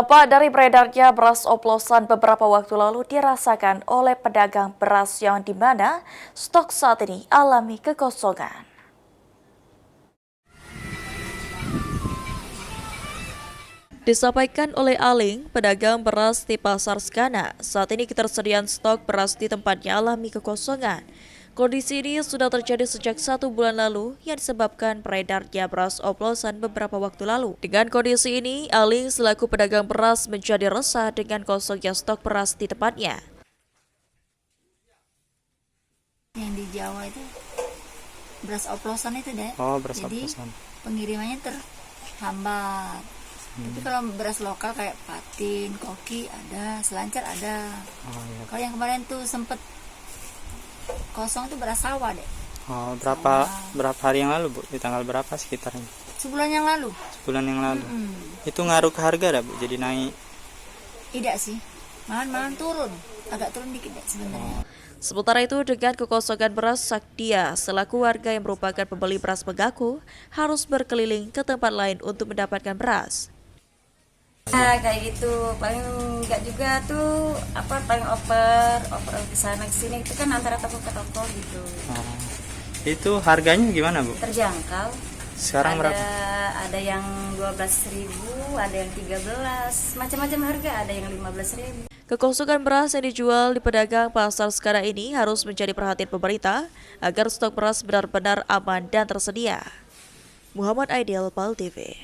Dampak dari beredarnya beras oplosan beberapa waktu lalu dirasakan oleh pedagang beras yang di mana stok saat ini alami kekosongan. Disampaikan oleh Aling, pedagang beras di Pasar Skana, saat ini ketersediaan stok beras di tempatnya alami kekosongan. Kondisi ini sudah terjadi sejak 1 bulan lalu yang disebabkan beredarnya beras oplosan beberapa waktu lalu. Dengan kondisi ini, Aling selaku pedagang beras menjadi resah dengan kosongnya stok beras di tempatnya. Yang di Jawa itu beras oplosan itu deh. Oh, beras Jadi oplosan. pengirimannya terhambat. Tapi kalau beras lokal kayak Patin, Koki ada, Selancar ada. Oh, iya. Kalau yang kemarin tuh sempet kosong tuh beras sawah deh. Oh, berapa hari yang lalu, Bu? Di tanggal berapa sekitarnya? Sebulan yang lalu. Sebulan yang lalu. Itu ngaruh ke harga dah, Bu? Jadi naik. Tidak sih. Malahan turun. Agak turun dikit deh sebenarnya. Sementara itu, dengan kekosongan beras, Saktia selaku warga yang merupakan pembeli beras mengaku harus berkeliling ke tempat lain untuk mendapatkan beras. Kayak gitu, paling enggak juga tuh paling oper ke sana ke sini itu kan antara toko ke toko gitu. Oh. Itu harganya gimana, Bu? Terjangkau. Sekarang berapa? Ada yang 12.000, ada yang 13, macam-macam harga, ada yang 15.000. Kekosongan beras yang dijual di pedagang pasar sekarang ini harus menjadi perhatian pemerintah agar stok beras benar-benar aman dan tersedia. Muhammad Aidil, PAL TV.